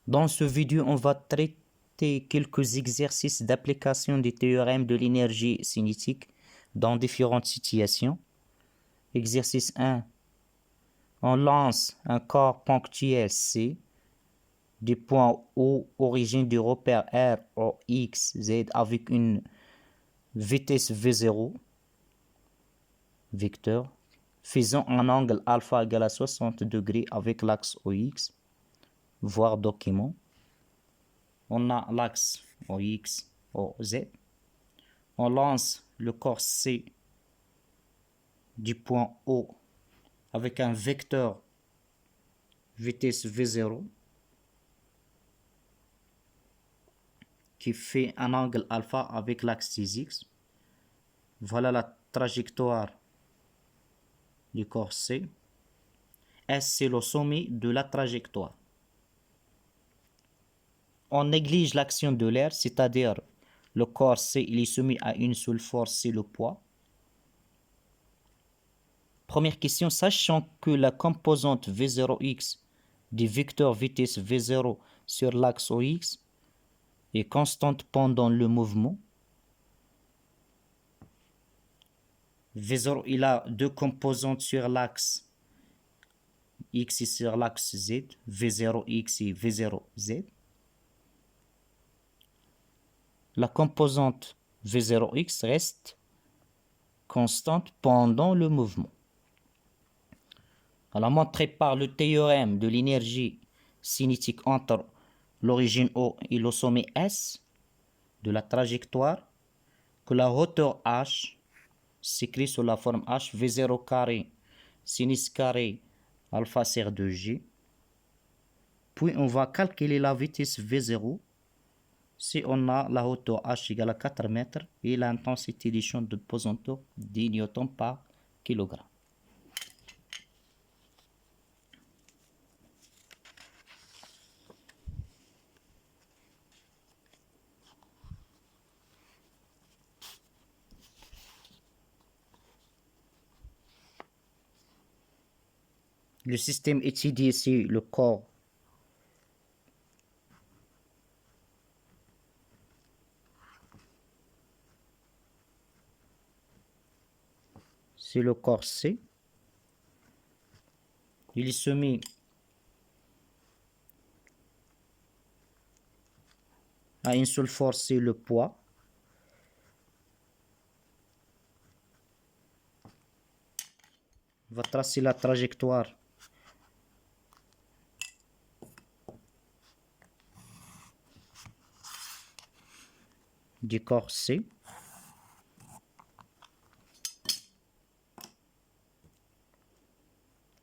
Dans ce vidéo, on va traiter quelques exercices d'application des théorèmes de l'énergie cinétique dans différentes situations. Exercice 1. On lance un corps ponctuel C des points O, origine du repère R, O, X, Z avec une vitesse V0, vecteur, faisant un angle alpha égal à 60 degrés avec l'axe OX, voir document. On a l'axe OX, OZ. On lance le corps C du point O avec un vecteur vitesse V0 qui fait un angle alpha avec l'axe X. Voilà la trajectoire du corps C. S, c'est le sommet de la trajectoire. On néglige l'action de l'air, c'est-à-dire le corps C il est soumis à une seule force, c'est le poids. Première question, sachant que la composante V0x du vecteur vitesse V0 sur l'axe OX est constante pendant le mouvement. V0 il a deux composantes sur l'axe X et sur l'axe Z, V0x et V0z. La composante V0x reste constante pendant le mouvement. Alors, montré par le théorème de l'énergie cinétique entre l'origine O et le sommet S de la trajectoire, que la hauteur H s'écrit sous la forme H V0 carré sinus carré alpha sur 2G. Puis on va calculer la vitesse V0 si on a la hauteur H égale à 4 mètres et l'intensité des champs de pesanteur 10 newtons par kilogramme. Le système étudié, c'est le corps. C'est le corps C. Il est soumis à une seule force, c'est le poids. On va tracer la trajectoire du corps C.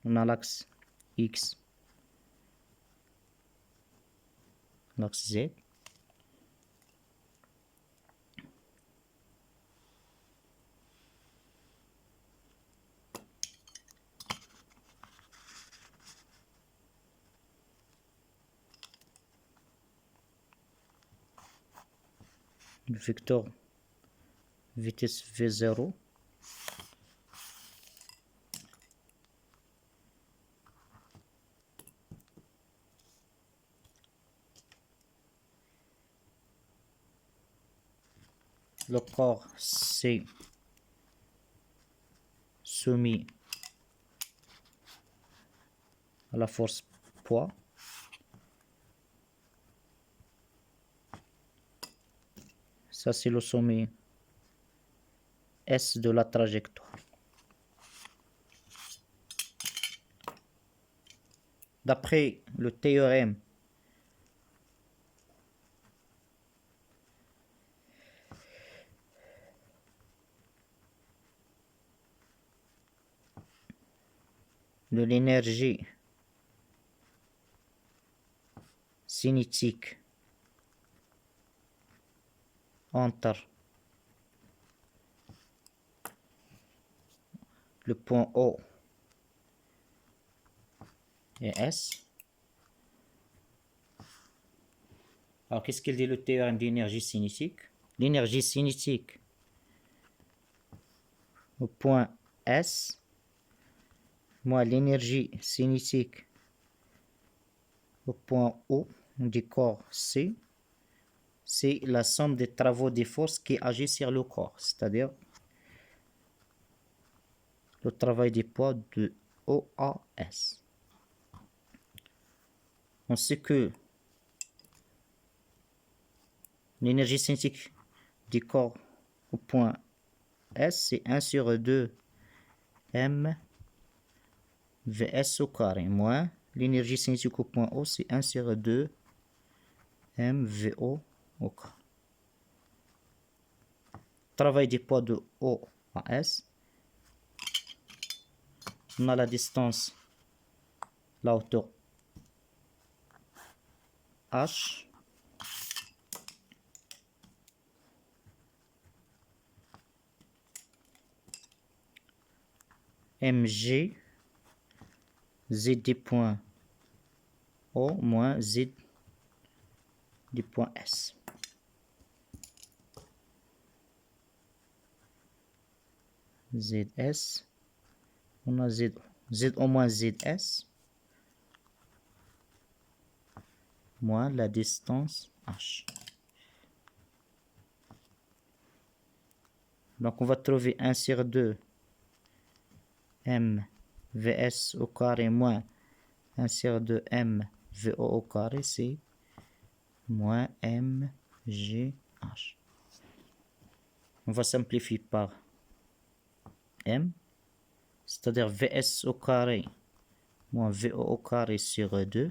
On a l'axe X, l'axe Z. Le vecteur vitesse V0. Le corps C soumis à la force poids. Ça, c'est le sommet S de la trajectoire. D'après le théorème de l'énergie cinétique entre le point O et S. Alors, qu'est-ce qu'il dit le théorème d'énergie cinétique? L'énergie cinétique au point S moins l'énergie cinétique au point O du corps C, c'est la somme des travaux des forces qui agissent sur le corps, c'est-à-dire le travail des poids de OAS. On sait que l'énergie cinétique du corps au point S, c'est 1 sur 2 M Vs au carré, moins l'énergie cinétique au point O, c'est 1 sur 2 MVO au carré. Travail des poids de O à S. On a la distance, la hauteur H. MG, Z des points O moins Z du point S. ZS, on a Z au moins ZS, moins la distance H. Donc on va trouver 1 sur 2 M Vs au carré moins 1 sur 2 M VO au carré, c'est moins MGH. On va simplifier par M, c'est-à-dire Vs au carré moins VO au carré sur 2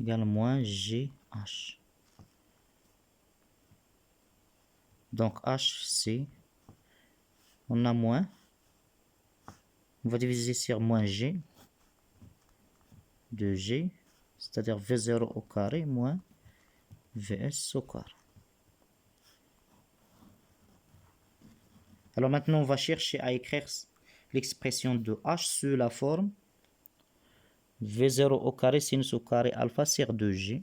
égale moins GH. Donc H, c'est, on a moins, on va diviser sur moins G de G, c'est-à-dire V0 au carré moins Vs au carré. Alors maintenant, on va chercher à écrire l'expression de H sous la forme V0 au carré sinus au carré alpha sur 2G.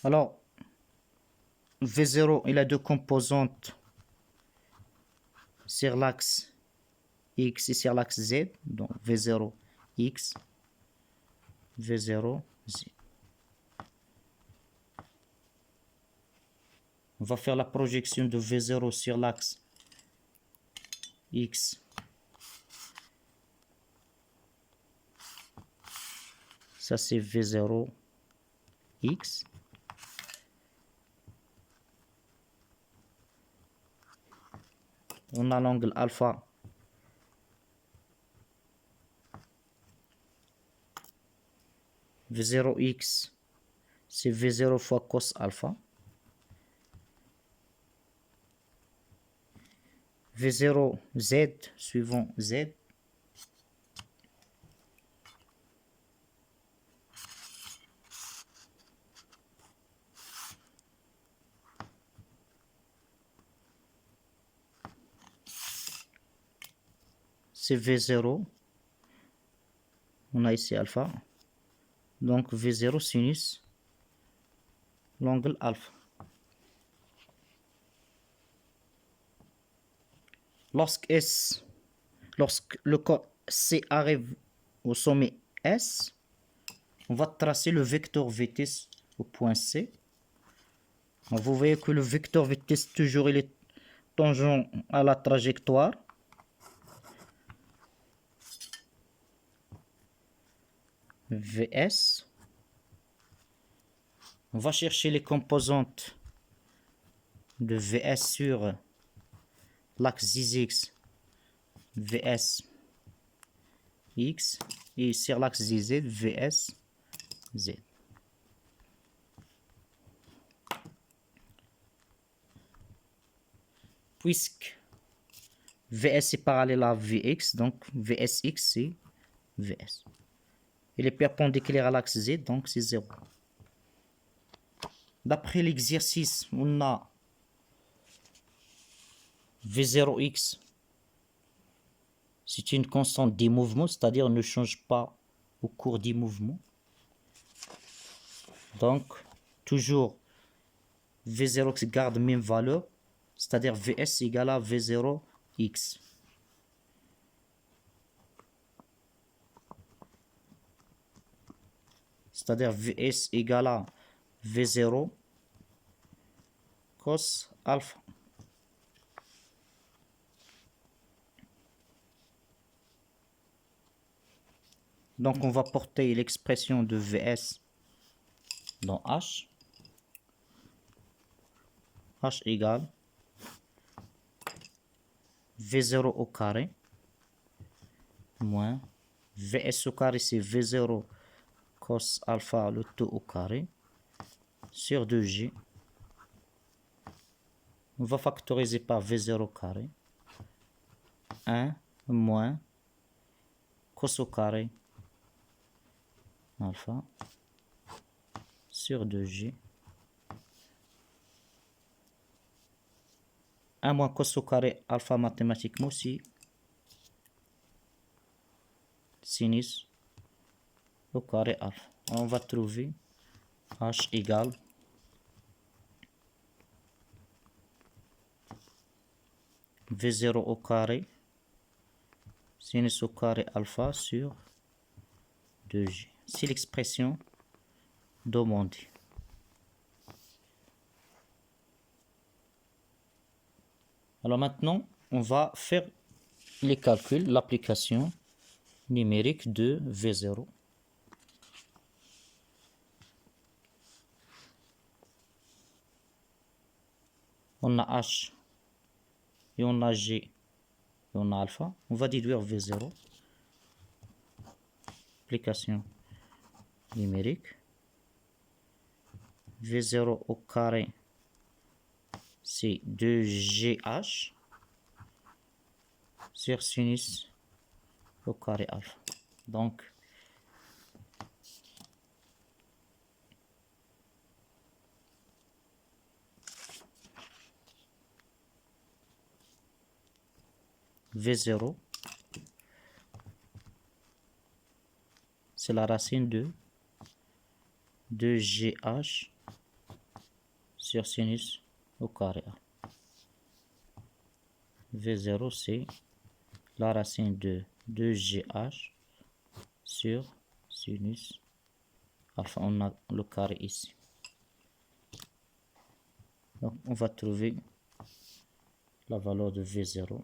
Alors, V0, il a deux composantes sur l'axe X et sur l'axe Z. Donc V0 X, V0 Z. On va faire la projection de V0 sur l'axe X. Ça c'est V0 X. On a l'angle alpha. V0 X, c'est V0 fois cos alpha. V0 Z, suivant Z. C'est V0. On a ici alpha. Donc V0 sinus l'angle alpha. Lorsque le corps C arrive au sommet S, on va tracer le vecteur vitesse au point C. Donc, vous voyez que le vecteur vitesse toujours il est tangent à la trajectoire. VS. On va chercher les composantes de VS sur l'axe ZX, VS X, et sur l'axe ZZ, VS Z. Puisque VS est parallèle à VX, donc VSX c'est VS. Il est perpendiculaire à l'axe Z, donc c'est 0. D'après l'exercice, on a V0x, c'est une constante des mouvements, c'est-à-dire ne change pas au cours des mouvements. Donc, toujours V0x garde même valeur. c'est-à-dire Vs égale à V0x. C'est-à-dire Vs égale à V0 cos alpha. Donc on va porter l'expression de Vs dans H. H égale V0 au carré moins Vs au carré, c'est V0 cos alpha le tout au carré sur 2G. On va factoriser par V0 au carré. 1 moins cos au carré alpha sur 2G. 1 moins cos au carré alpha mathématiquement aussi sinus au carré alpha. On va trouver H égale V0 au carré sinus au carré alpha sur 2G. C'est l'expression demandée. Alors maintenant, on va faire les calculs, l'application numérique de V0. On a H et on a G et on a alpha. On va déduire V0. Application numérique. V0 au carré, c'est 2GH sur sinus au carré alpha. Donc, V0, c'est la racine de 2GH sur sinus au carré alpha. V0, c'est la racine de 2GH sur sinus alpha. On a le carré ici. Donc, on va trouver la valeur de V0.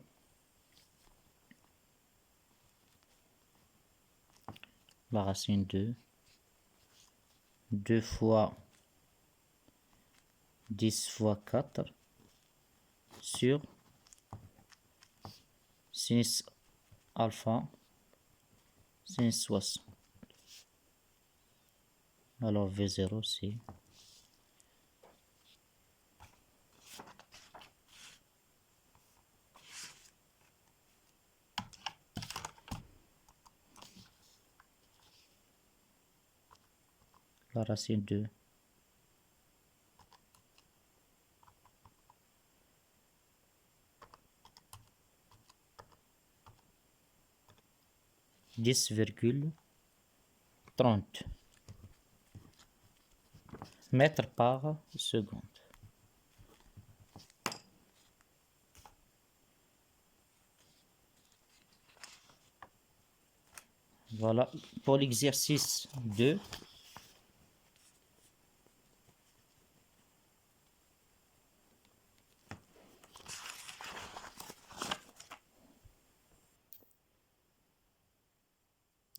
La racine de 2 fois 10 fois 4 sur sinus alpha sinus 60. Alors V0 c'est la racine de 10,30 mètres par seconde. Voilà pour l'exercice 2.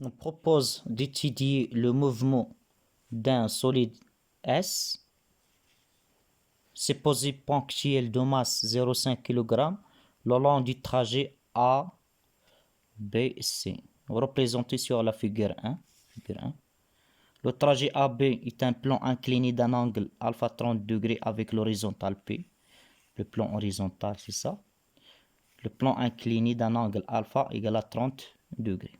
On propose d'étudier le mouvement d'un solide S, ses posés ponctuels de masse 0,5 kg le long du trajet A, B, C, représenté sur la figure 1. Le trajet AB est un plan incliné d'un angle alpha 30 degrés avec l'horizontale P. Le plan horizontal, c'est ça. Le plan incliné d'un angle alpha égale à 30 degrés.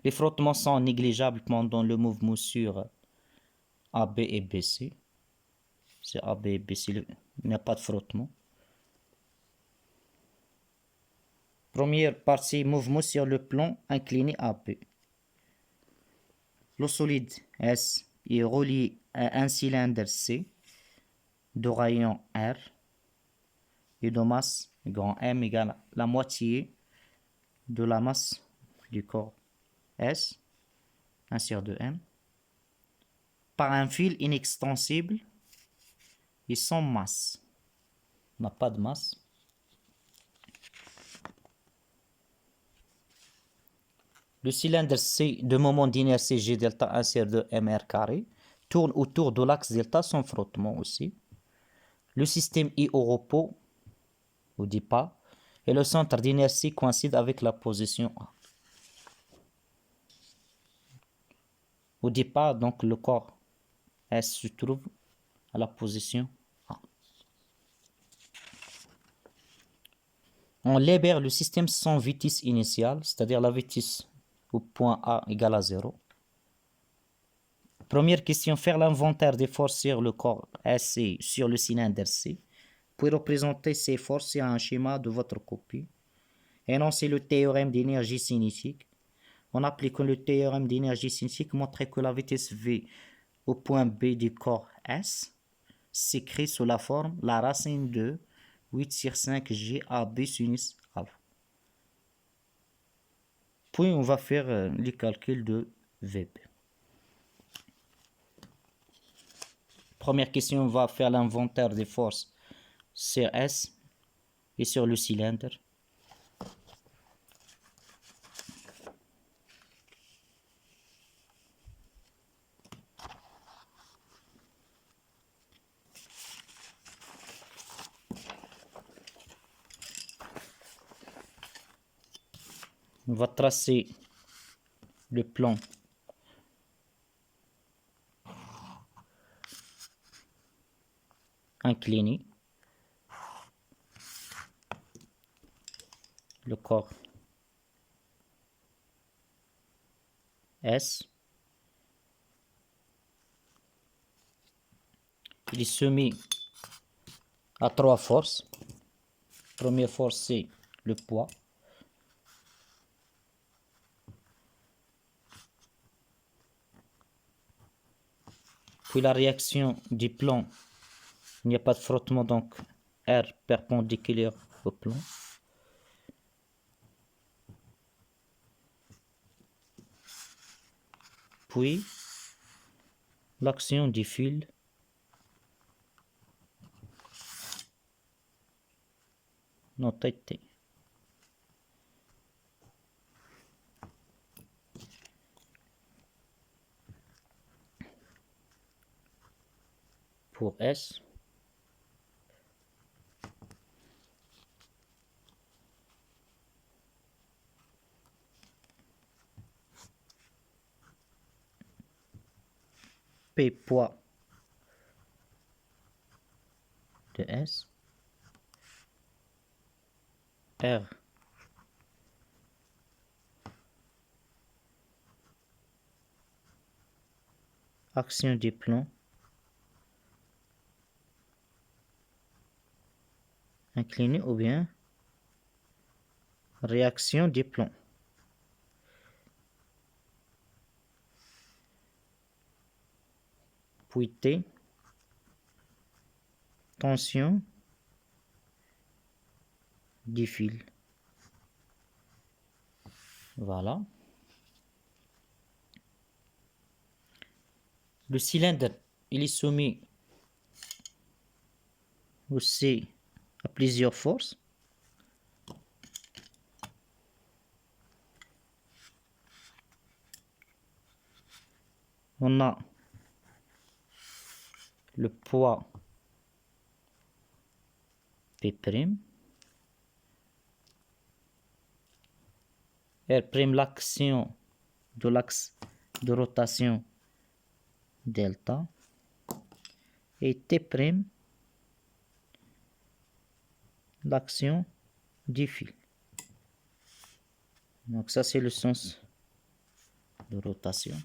Les frottements sont négligeables pendant le mouvement sur AB et BC. C'est AB et BC, il n'y a pas de frottement. Première partie, mouvement sur le plan incliné AB. Le solide S est relié à un cylindre C de rayon R. et de masse grand M égale la moitié de la masse du corps S, 1 sur 2M, par un fil inextensible et sans masse. On n'a pas de masse. Le cylindre C de moment d'inertie G delta 1 sur 2 mr carré tourne autour de l'axe delta sans frottement aussi. Le système I au repos, au départ, et le centre d'inertie coïncide avec la position A. Au départ, donc, le corps S se trouve à la position A. On libère le système sans vitesse initiale, c'est-à-dire la vitesse au point A égale à 0. Première question, faire l'inventaire des forces sur le corps S et sur le cylindre C. Puis représenter ces forces sur un schéma de votre copie. Énoncer le théorème d'énergie cinétique. En appliquant le théorème d'énergie cinétique, montrer que la vitesse V au point B du corps S s'écrit sous la forme la racine de 8 sur 5 G AB sinus alpha. Puis on va faire les calculs de VB. Première question, on va faire l'inventaire des forces sur S et sur le cylindre. On va tracer le plan incliné, le corps S. Il est soumis à 3 forces. Première force, c'est le poids. Puis la réaction du plan, il n'y a pas de frottement, donc R perpendiculaire au plan. Puis l'action du fil notée T. Pour S, P poids de S, R action du plan incliné ou bien réaction du plan. Puis T, tension du fil. Voilà. Le cylindre, il est soumis aussi à plusieurs forces. On a le poids P', R', l'action de l'axe de rotation delta, et T', l'action du fil. Donc ça, c'est le sens de rotation.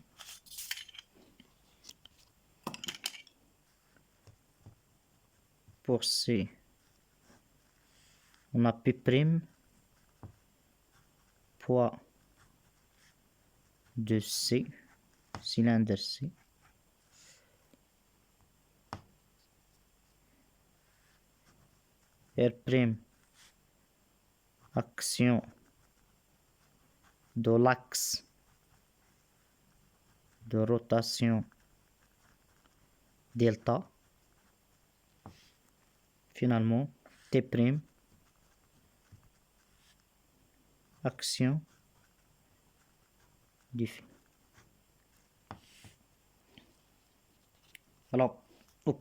Pour C, on a P', poids de C, cylindre C. R', action de l'axe de rotation delta. Finalement, T', action du fil. Alors, au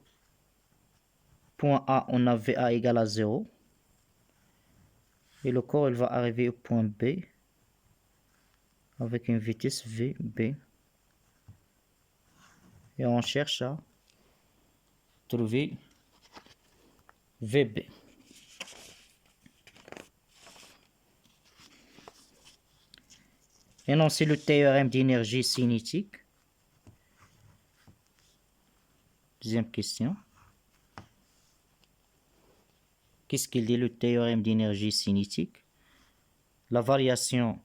point A, on a VA égale à 0. Et le corps, il va arriver au point B avec une vitesse VB. Et on cherche à trouver VB. Énoncer le théorème d'énergie cinétique. Deuxième question. Qu'est-ce qu'il dit le théorème d'énergie cinétique? La variation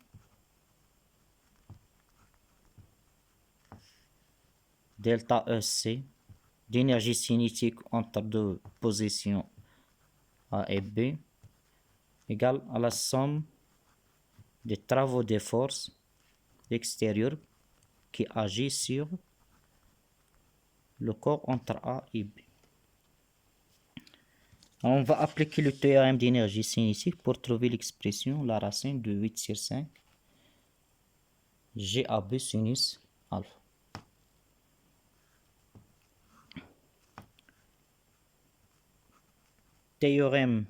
delta EC d'énergie cinétique entre deux positions A et B égale à la somme des travaux des forces extérieures qui agissent sur le corps entre A et B. On va appliquer le théorème d'énergie cinétique pour trouver l'expression, la racine de 8/5 GAB sinus alpha. Théorème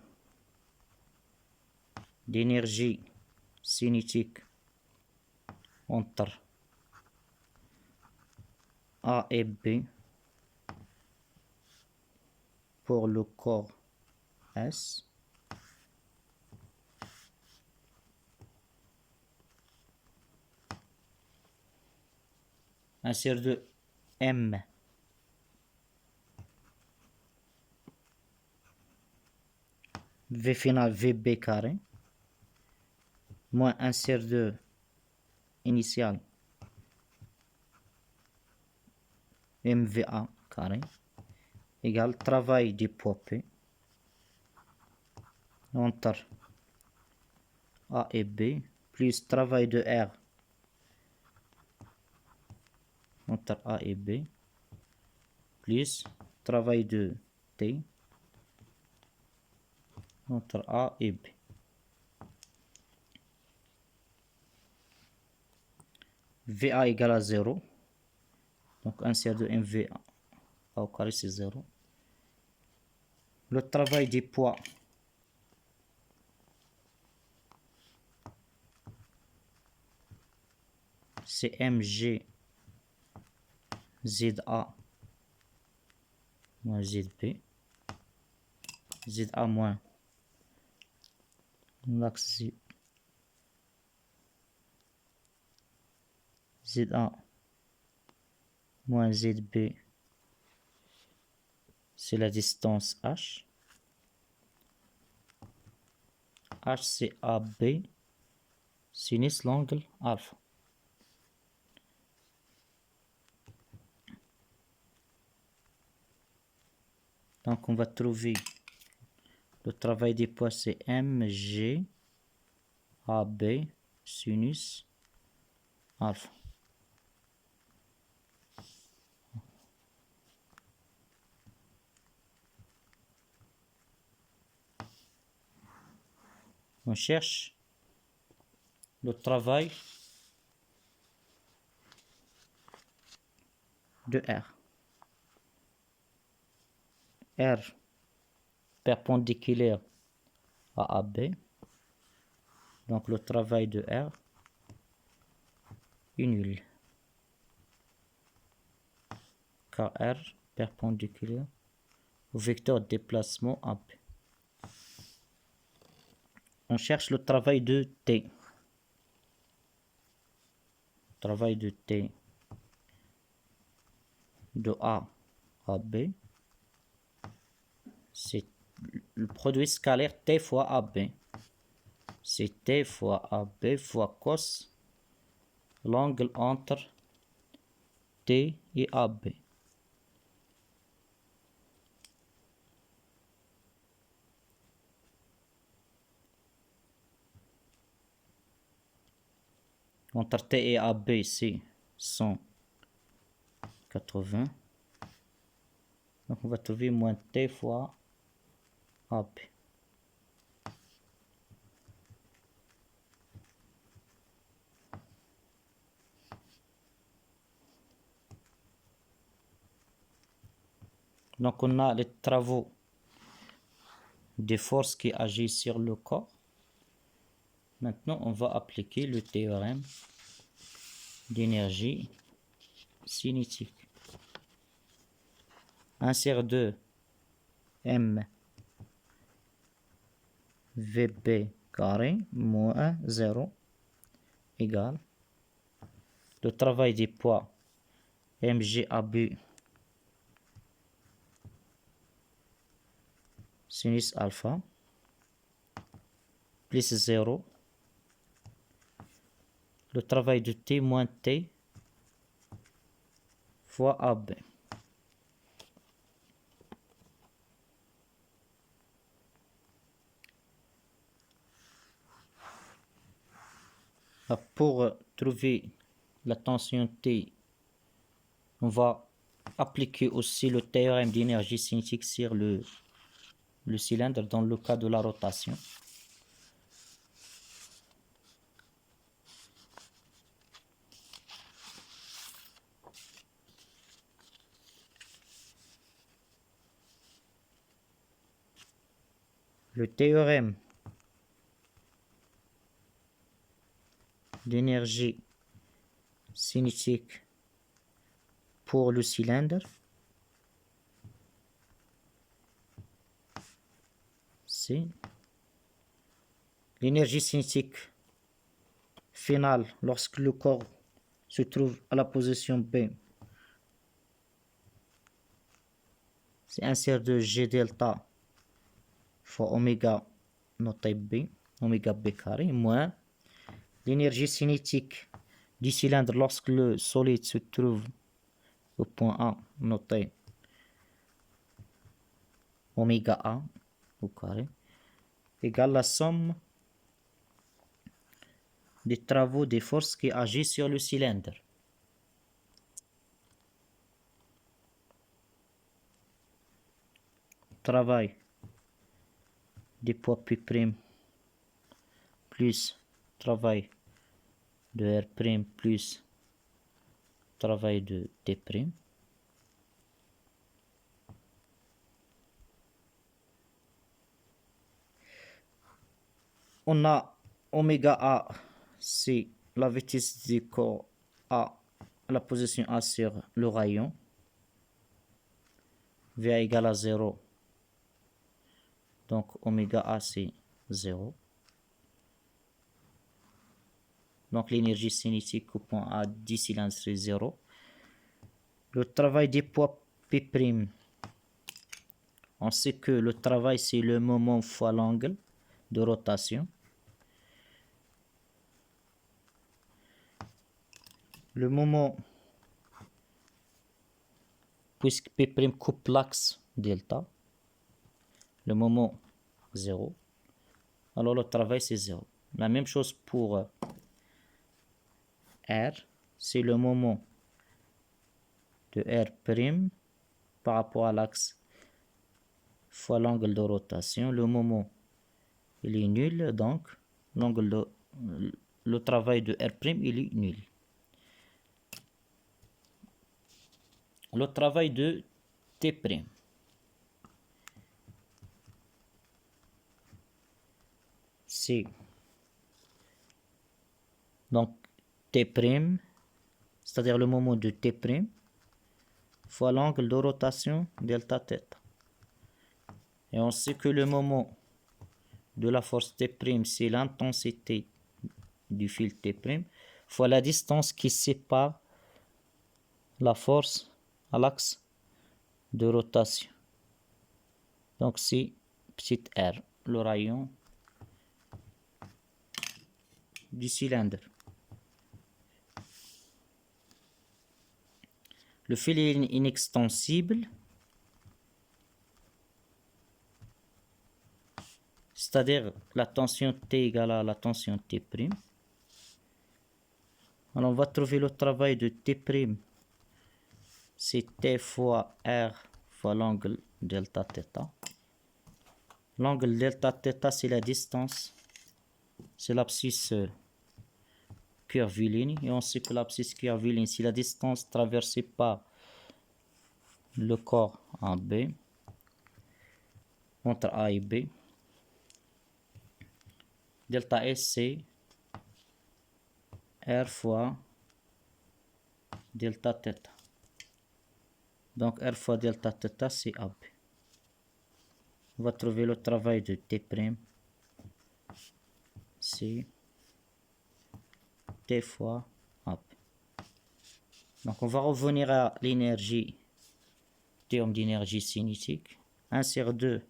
d'énergie cinétique entre A et B pour le corps S. Insère de M V final VB carré moins insert de initial MVA carré égale travail du poids P entre A et B plus travail de R entre A et B plus travail de T entre A et B. VA égale à 0. Donc insert de MVA au carré c'est 0. Le travail du poids c'est MG ZA moins ZB. ZA moins l'axe ZA moins ZB, c'est la distance H. H c'est AB sinus l'angle alpha. Donc on va trouver le travail des poids c'est MG AB sinus alpha. On cherche le travail de R. R perpendiculaire à AB. Donc le travail de R est nul. Car R perpendiculaire au vecteur de déplacement AB. On cherche le travail de T. Travail de T de A à B. C'est le produit scalaire T fois AB. C'est T fois AB fois cos l'angle entre T et AB. Entre T et AB, c'est 180. Donc on va trouver moins T fois AB. Donc on a les travaux des forces qui agissent sur le corps. Maintenant on va appliquer le théorème d'énergie cinétique. 1 sur 2 m vb carré moins 0 égale le travail des poids mgab sinus alpha plus 0 le travail de T moins T fois AB. Pour trouver la tension T, on va appliquer aussi le théorème d'énergie cinétique sur le cylindre dans le cas de la rotation. Le théorème d'énergie cinétique pour le cylindre, c'est l'énergie cinétique finale lorsque le corps se trouve à la position B. C'est 1 sur 2 G delta fois oméga noté B, oméga B carré, moins l'énergie cinétique du cylindre lorsque le solide se trouve au point A, noté oméga A au carré, égale la somme des travaux des forces qui agissent sur le cylindre. Travail des poids P' plus travail de R' plus travail de T'. On a oméga A, c'est la vitesse du corps à la position A sur le rayon. V égale à 0. Donc oméga A c'est 0. Donc l'énergie cinétique au point A du cylindre c'est 0. Le travail des poids P'. On sait que le travail c'est le moment fois l'angle de rotation. Le moment, puisque P' coupe l'axe delta, le moment 0, alors le travail c'est 0. La même chose pour R, c'est le moment de R' par rapport à l'axe fois l'angle de rotation. Le moment il est nul, donc le travail de R' il est nul. Le travail de T'. C'est donc T', c'est-à-dire le moment de T' fois l'angle de rotation delta θ. Et on sait que le moment de la force T', c'est l'intensité du fil T' fois la distance qui sépare la force à l'axe de rotation. Donc c'est petit r, le rayon du cylindre. Le fil est inextensible, c'est-à-dire la tension T égale à la tension T'. Alors on va trouver le travail de T'. C'est T fois R fois l'angle delta θ. L'angle delta θ, c'est la distance. C'est l'abscisse curviligne. Et on sait que l'abscisse curviligne, c'est la distance traversée par le corps AB, entre A et B. Delta S, c'est R fois delta θ. Donc R fois delta θ, c'est AB. On va trouver le travail de T'. C'est T fois AB. Donc on va revenir à l'énergie, terme d'énergie cinétique. 1 sur 2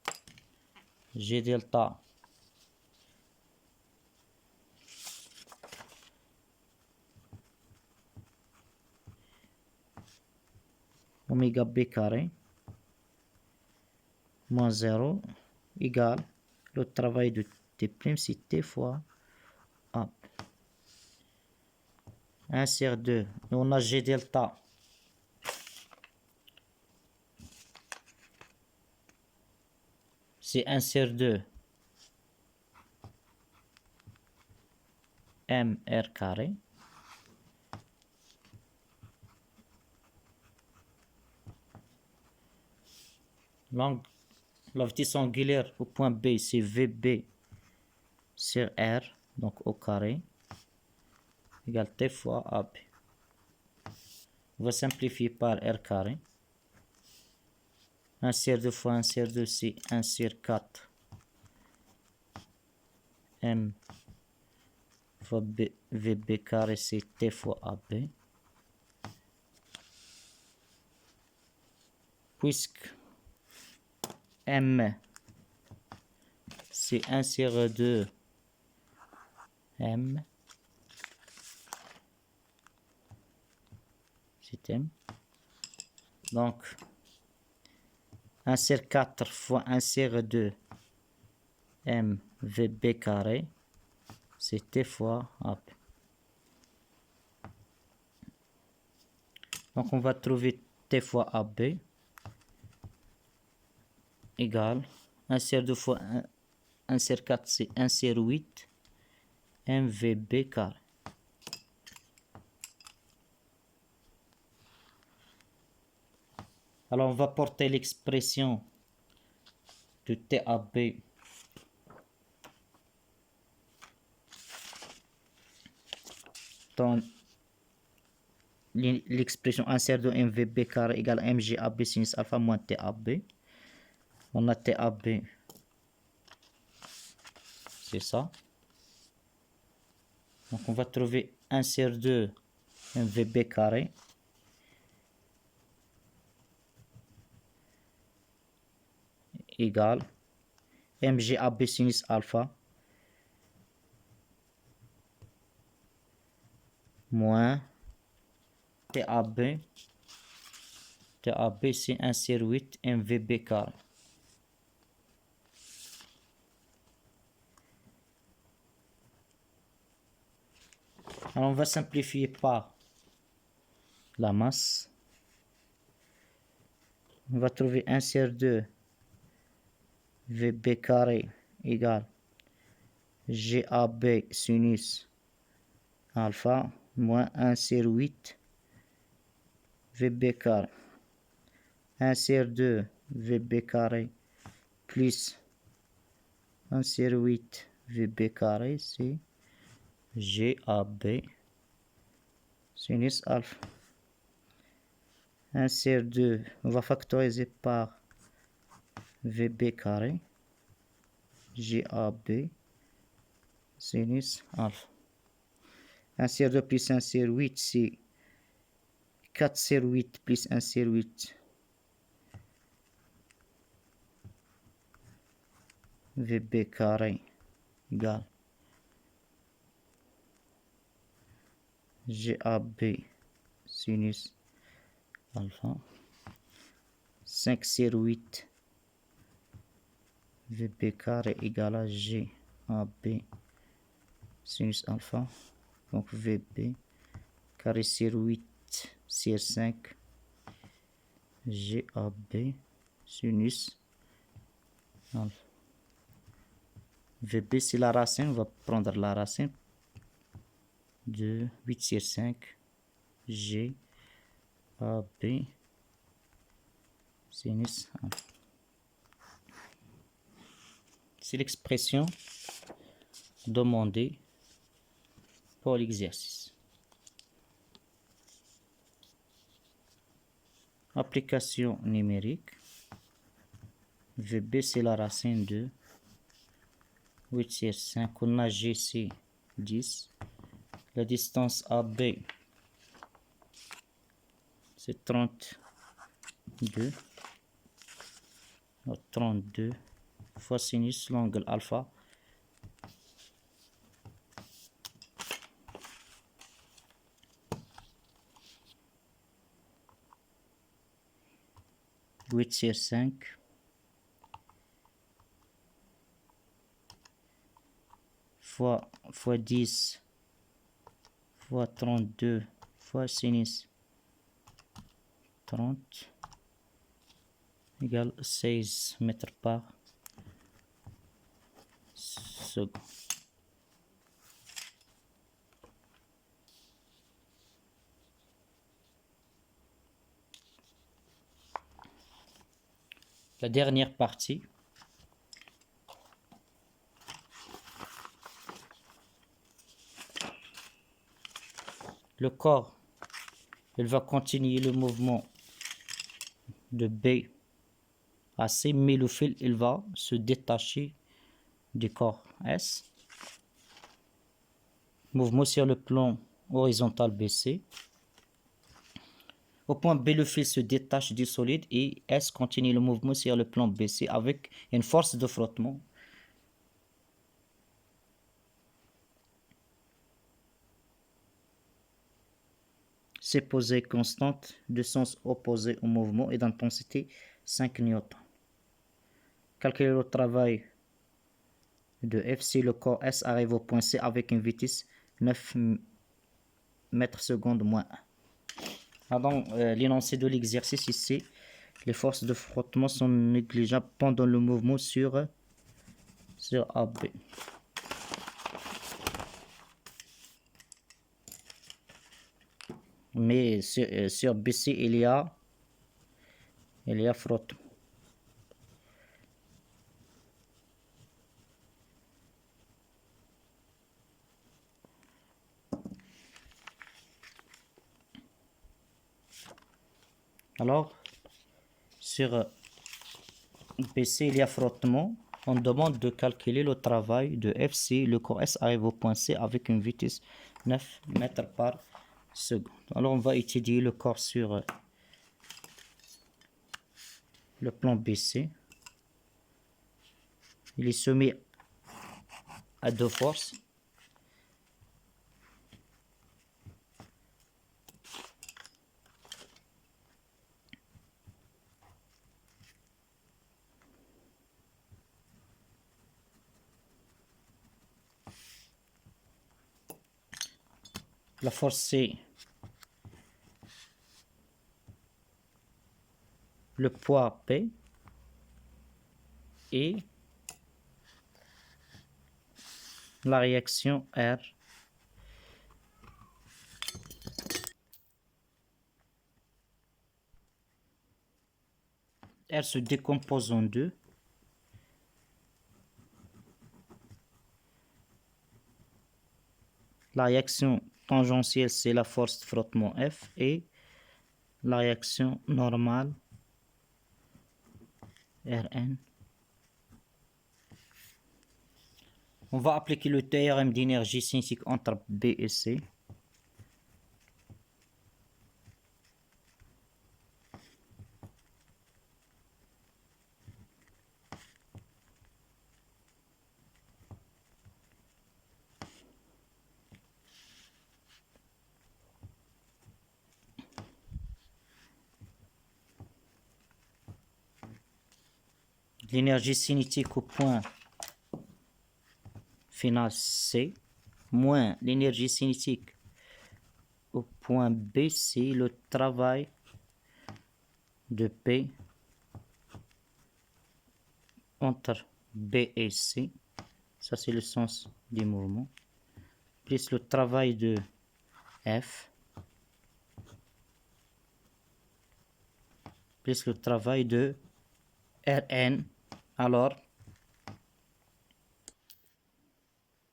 G delta oméga B carré moins 0 égale le travail de T', c'est T fois A. 1 sur 2. Et on a G delta. C'est 1 sur 2 MR carré. La vitesse angulaire au point B, c'est VB sur R, donc au carré, égale T fois AB. On va simplifier par R carré. 1 sur 2 fois 1 sur 2, c'est 1 sur 4 M fois VB carré, c'est T fois AB. Puisque M, c'est 1 sur 2 M, c'est M. Donc, 1 sur 4 fois 1 sur 2 M VB carré, c'est T fois AB. Donc, on va trouver T fois AB égale 1 sur 2 fois 1 sur 4, c'est 1 sur 8 MVB carré. Alors, on va porter l'expression de TAB dans l'expression 1 sur 2 MVB carré égale MGAB sinus alpha moins TAB. On a TAB, c'est ça. Donc on va trouver 1 sur 2 MVB carré égale MGAB sinus alpha moins TAB. TAB, c'est 1 sur 8 MVB carré. Alors on va simplifier par la masse. On va trouver 1 sur 2 VB carré égale GAB sinus alpha moins 1 sur 8 VB carré. 1 sur 2 VB carré plus 1 sur 8 VB carré, c'est GAB sinus alpha. 1 sur 2, on va factoriser par VB carré, GAB sinus alpha. 1 sur 2 plus 1 sur 8, c'est 4 sur 8 plus 1 sur 8 VB carré égale GAB sinus alpha. 5 sur 8 VB carré égale à GAB sinus alpha. Donc VB carré sur 8 sur 5 GAB sinus alpha. VB c'est la racine, on va prendre la racine de 8 sur 5 GAB sinus alpha. C'est l'expression demandée pour l'exercice. Application numérique. VB c'est la racine de 8 sur 5. On a GC 10. La distance AB c'est 32. 32 fois sinus l'angle alpha. Huit sur 5 fois 10 fois 32 fois sinus 30 égale 16 mètres par seconde. La dernière partie. Le corps, il va continuer le mouvement de B à C, mais le fil, il va se détacher du corps S. Mouvement sur le plan horizontal BC. Au point B, le fil se détache du solide et S continue le mouvement sur le plan BC avec une force de frottement. C'est posé constante de sens opposé au mouvement et d'intensité 5 newtons. Calculer le travail de F si le corps S arrive au point C avec une vitesse 9 mètres secondes moins 1. Donc, l'énoncé de l'exercice ici, les forces de frottement sont négligeables pendant le mouvement sur AB. Mais sur BC, il y a frottement. Alors, sur BC, il y a frottement. On demande de calculer le travail de F si le corps S arrive au point C avec une vitesse 9 mètres par seconde. Alors, on va étudier le corps sur le plan BC. Il est soumis à deux forces. La force c'est le poids P et la réaction R. R se décompose en deux. La réaction tangentielle, c'est la force de frottement F et la réaction normale Rn. On va appliquer le théorème d'énergie cinétique entre B et C. L'énergie cinétique au point final C moins l'énergie cinétique au point point B, c'est le travail de P entre B et C. Ça, c'est le sens du mouvement. Plus le travail de F. Plus le travail de Rn. Alors,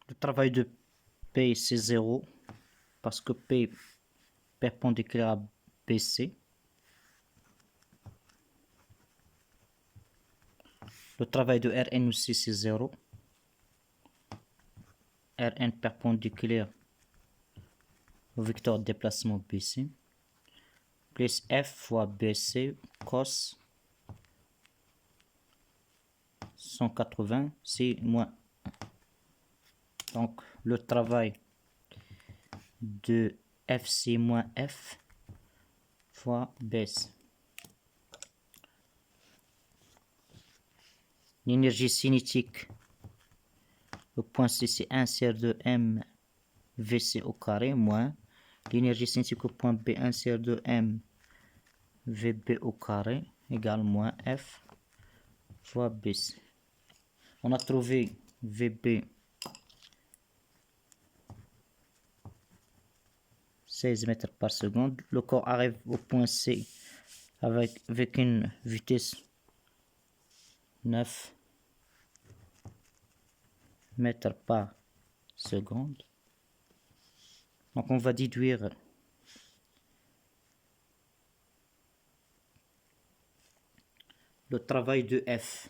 le travail de P, c'est 0. Parce que P perpendiculaire à BC. Le travail de Rn aussi, c'est 0. Rn perpendiculaire au vecteur de déplacement BC. Plus F fois BC cos 180, c'est moins 1. Donc, le travail de FC moins F fois BC. L'énergie cinétique au point C, c'est 1 tiers de M VC au carré moins l'énergie cinétique au point B, 1 tiers de M VB au carré égale moins F fois BC. On a trouvé VB 16 mètres par seconde. Le corps arrive au point C avec une vitesse 9 mètres par seconde. Donc on va déduire le travail de F.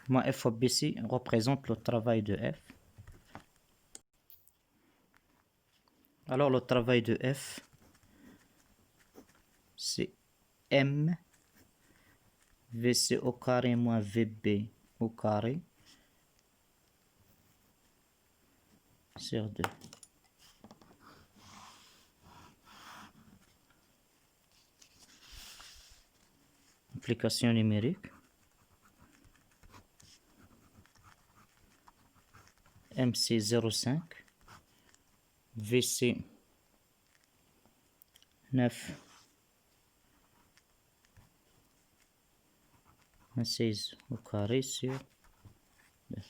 Moins F fois BC représente le travail de F. Alors le travail de F, c'est M VC au carré moins VB au carré sur 2. Application numérique. MC 0,5. VC 9. 16 au carré sur 2.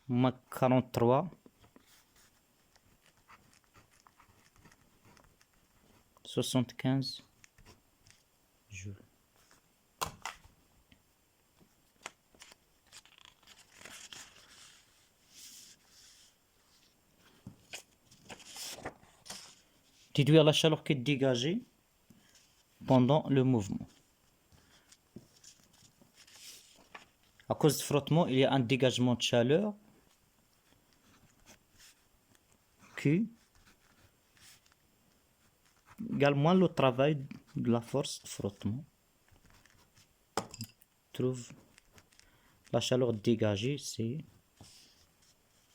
Moins 43. 75 joules. Déduire la chaleur qui est dégagée pendant le mouvement. À cause du frottement, il y a un dégagement de chaleur Q égale moins le travail de la force de frottement. On trouve la chaleur dégagée, c'est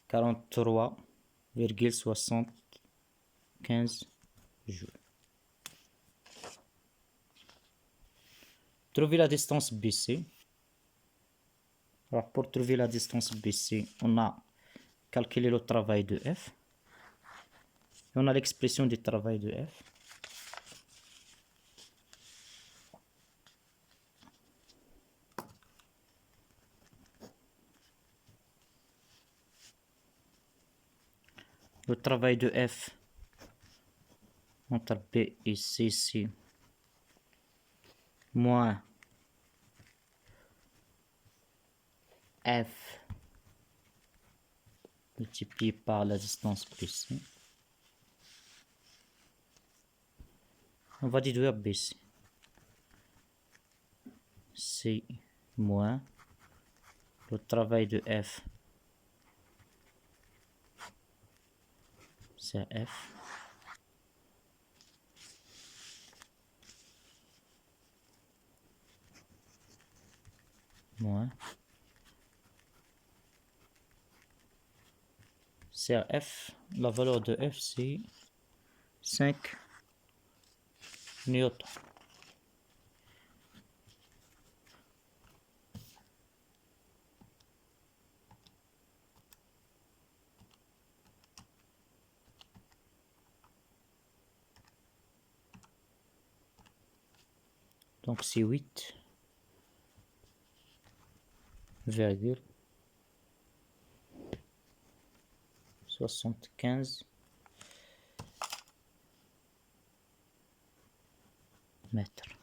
43,75 joules. Trouver la distance BC. Alors pour trouver la distance BC, on a calculé le travail de F. Et on a l'expression du travail de F. Le travail de F entre B et C, c'est moins F multiplié par la distance BC. On va déduire BC. C'est moins le travail de F, c'est F, moins CF, la valeur de F c'est 5 newtons. Donc c'est 8,75 mètres.